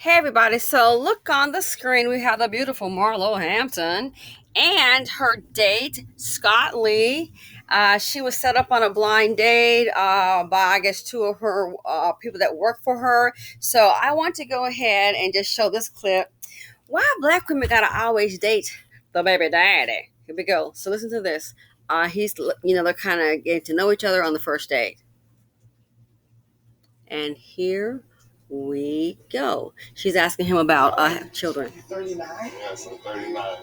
Hey everybody, so look on the screen. We have the beautiful Marlo Hampton and her date, Scotley. She was set up on a blind date by, I guess, two of her people that work for her. So I want to go ahead and just show this clip. Why black women gotta always date the baby daddy? Here we go. So listen to this. They're kind of getting to know each other on the first date. And here we go. She's asking him about children. 39? Yes, I'm 39.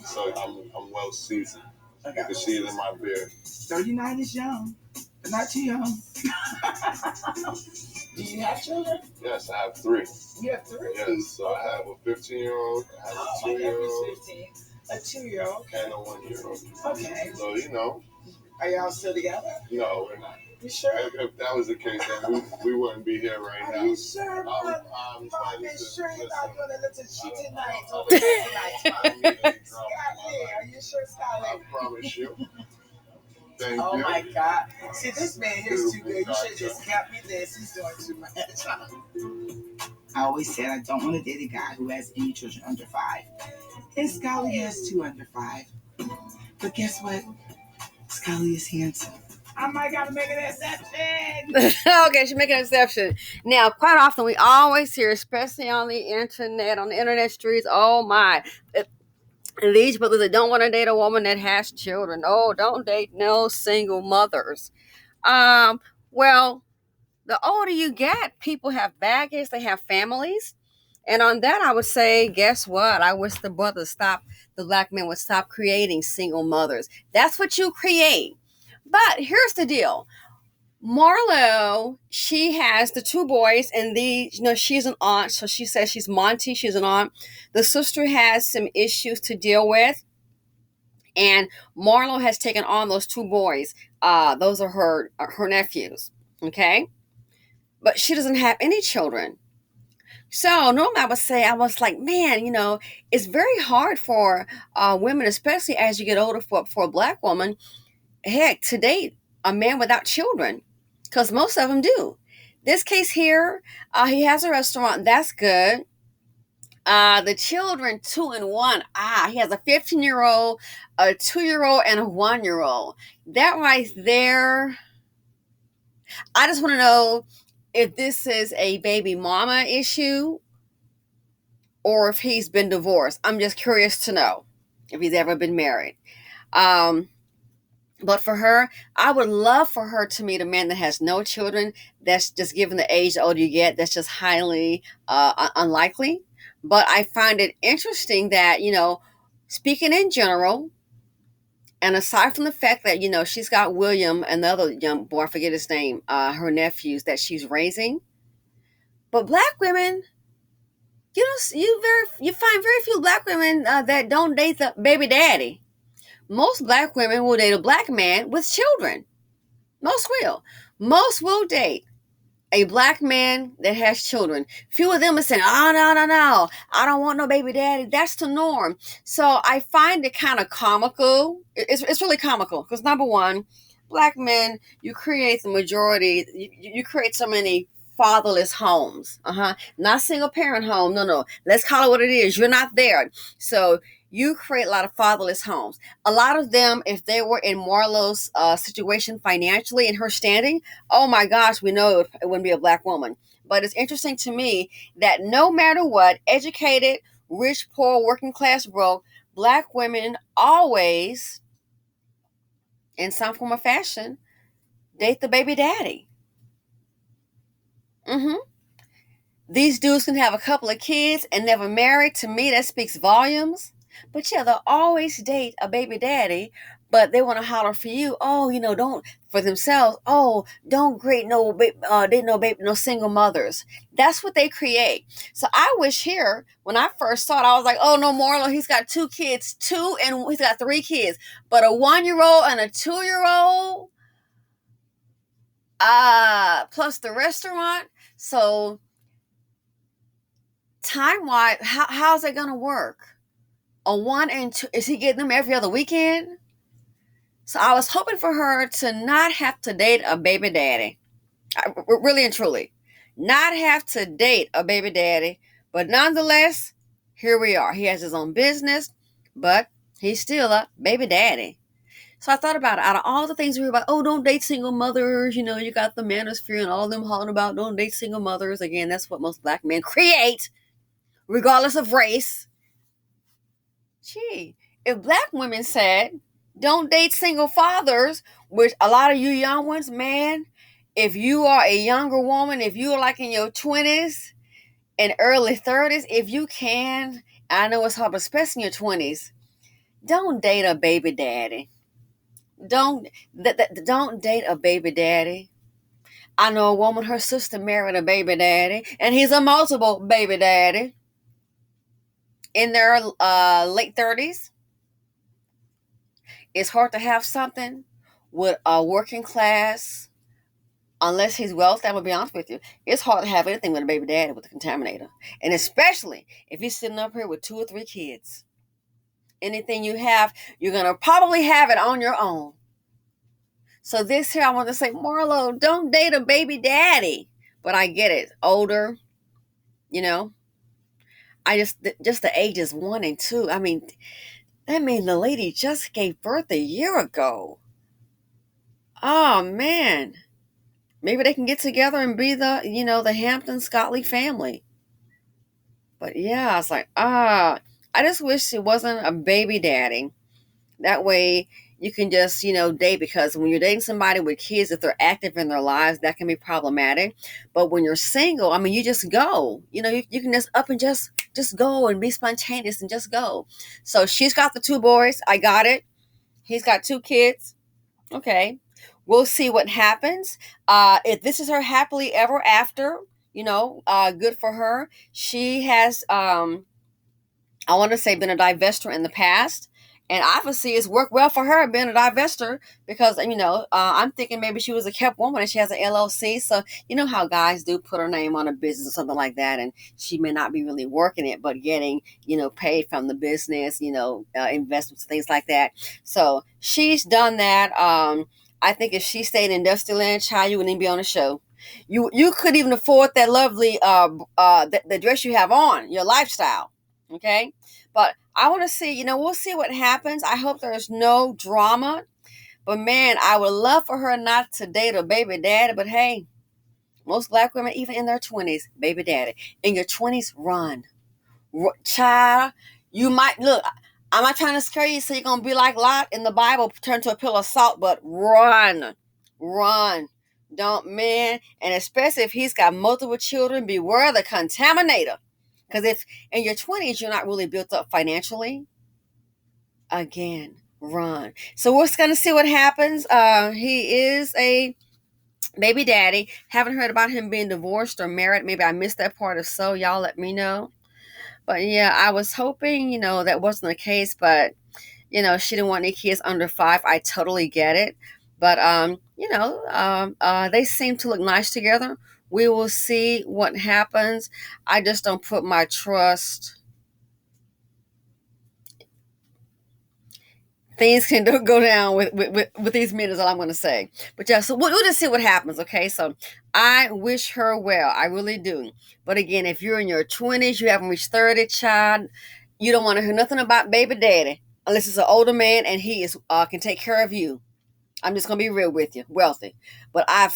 So I'm well seasoned. You can see it in my beard. 39 is young, but not too young. Do you have children? Yes, I have three. You have three? Yes, so I have a 15-year-old, I have a 2-year-old, 15, a 2-year-old, and a 1-year-old. Okay. So, Are y'all still together? No, we're not. You sure? If that was the case, then we wouldn't be here right now. Are you sure? I'm sure you're not going to let us cheat tonight. Scotley, are you sure, Scotley? I promise you. Thank you. Oh my God. See, this man here is too good. You should have just kept me this. He's doing too much. I always said I don't want to date a guy who has any children under 5. And Scotley has 2 under 5. But guess what? Scotley is handsome. I might gotta make an exception. Okay, she's making an exception. Now, quite often we always hear, especially on the internet streets, oh my, these brothers that don't want to date a woman that has children. Oh, don't date no single mothers. Well, the older you get, people have baggage, they have families. And on that, I would say, guess what? I wish the black men would stop creating single mothers. That's what you create. But here's the deal. Marlo, she has the 2 boys, and she's an aunt, so she says she's Monty, she's an aunt. The sister has some issues to deal with, and Marlo has taken on those 2 boys. Those are her nephews, okay? But she doesn't have any children. So normally I was like, man, it's very hard for women, especially as you get older, for a black woman, heck, to date a man without children, because most of them do. This case here, he has a restaurant. That's good. The children, 2 and 1. He has a 15-year-old, a 2-year-old, and a 1-year-old. That right there, I just want to know if this is a baby mama issue or if he's been divorced. I'm just curious to know if he's ever been married. But for her, I would love for her to meet a man that has no children. That's just, given the age, the older you get, that's just highly unlikely. But I find it interesting that, speaking in general, and aside from the fact that, she's got William and the other young boy, I forget his name, her nephews that she's raising. But black women, you find very few black women that don't date the baby daddy. Most black women will date a black man with children. Most will. Most will date a black man that has children. Few of them are saying, oh, no. I don't want no baby daddy. That's the norm. So I find it kind of comical. It's really comical because, number one, black men, you create the majority, you create so many fatherless homes. Not single parent home. No. Let's call it what it is. You're not there. So you create a lot of fatherless homes. A lot of them, if they were in Marlo's situation financially in her standing, oh my gosh, we know it wouldn't be a black woman. But it's interesting to me that no matter what, educated, rich, poor, working class, broke, black women always, in some form or fashion, date the baby daddy. These dudes can have a couple of kids and never marry. To me, that speaks volumes. But yeah, they'll always date a baby daddy, but they want to holler for you. Oh, don't for themselves. Oh, don't date no single mothers. That's what they create. So I wish here, when I first saw it, I was like, oh no, Marlo, he's got 2 kids, and he's got 3 kids, but a 1-year-old and a 2-year-old, plus the restaurant. So time-wise, how's it gonna work? A 1 and 2, is he getting them every other weekend? So I was hoping for her to not have to date a baby daddy. Really and truly. Not have to date a baby daddy, But nonetheless, here we are. He has his own business, but he's still a baby daddy. So I thought about it. Out of all the things we were about, oh, don't date single mothers. You know, you got the manosphere and all of them hollering about don't date single mothers. Again, that's what most black men create, regardless of race. Gee, if black women said don't date single fathers, which a lot of you young ones, man, if you are a younger woman, if you are like in your 20s and early 30s, if you can, I know it's hard, but especially in your 20s, don't date a baby daddy. Don't date a baby daddy. I know a woman, her sister married a baby daddy, and he's a multiple baby daddy in their late 30s. It's hard to have something with a working class, unless he's wealthy. I'm going to be honest with you. It's hard to have anything with a baby daddy with a contaminator. And especially if he's sitting up here with 2 or 3 kids. Anything you have, you're going to probably have it on your own. So this here, I want to say, Marlo, don't date a baby daddy. But I get it. Older, you know. I just the ages 1 and 2. I mean, that means the lady just gave birth a year ago. Oh, man. Maybe they can get together and be the Hampton Scotley family. But yeah, it's like, I just wish it wasn't a baby daddy. That way you can just, date, because when you're dating somebody with kids, if they're active in their lives, that can be problematic. But when you're single, I mean, you just go. You can just up and just go and be spontaneous and just go. So she's got the 2 boys. I got it. He's got 2 kids. Okay. We'll see what happens. If this is her happily ever after, good for her. She has, I want to say, been a divestor in the past. And obviously it's worked well for her being a divestor because, I'm thinking maybe she was a kept woman and she has an LLC. So you know how guys do put her name on a business or something like that. And she may not be really working it, but getting, paid from the business, investments, things like that. So she's done that. I think if she stayed in Dusty child, you wouldn't even be on the show. You couldn't even afford that lovely the dress you have on, your lifestyle. Okay. But I want to see, we'll see what happens. I hope there's no drama. But man, I would love for her not to date a baby daddy. But hey, most black women, even in their 20s, baby daddy. In your 20s, run. Child, you might, look, I'm not trying to scare you so you're going to be like Lot in the Bible, turn to a pillar of salt, but run. Run. Don't, man. And especially if he's got multiple children, beware the contaminator. Because if in your 20s you're not really built up financially, again, run. So we're going to see what happens. He is a baby daddy. Haven't heard about him being divorced or married. Maybe I missed that part. If so, y'all let me know. But yeah, I was hoping, that wasn't the case. But, she didn't want any kids under 5. I totally get it. But, they seem to look nice together. We will see what happens. I just don't put my trust. Things can go down with these men is all I'm going to say. But yeah, so we'll just see what happens, okay? So I wish her well. I really do. But again, if you're in your 20s, you haven't reached 30, child, you don't want to hear nothing about baby daddy unless it's an older man and he is can take care of you. I'm just gonna be real with you, wealthy. But I've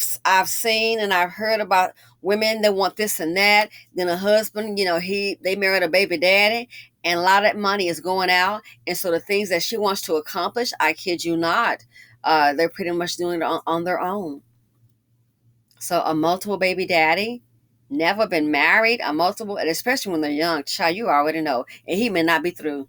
seen and I've heard about women that want this and that. Then a husband, they married a baby daddy, and a lot of that money is going out. And so the things that she wants to accomplish, I kid you not, they're pretty much doing it on their own. So a multiple baby daddy, never been married, a multiple, and especially when they're young, child, you already know, and he may not be through.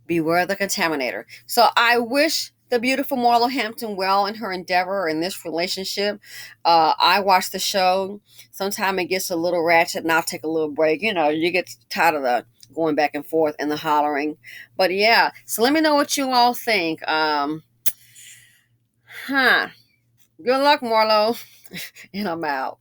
Beware the contaminator. So I wish the beautiful Marlo Hampton well in her endeavor in this relationship. I watch the show. Sometimes it gets a little ratchet and I'll take a little break. You get tired of the going back and forth and the hollering. But yeah, so let me know what you all think. Good luck, Marlo. And I'm out.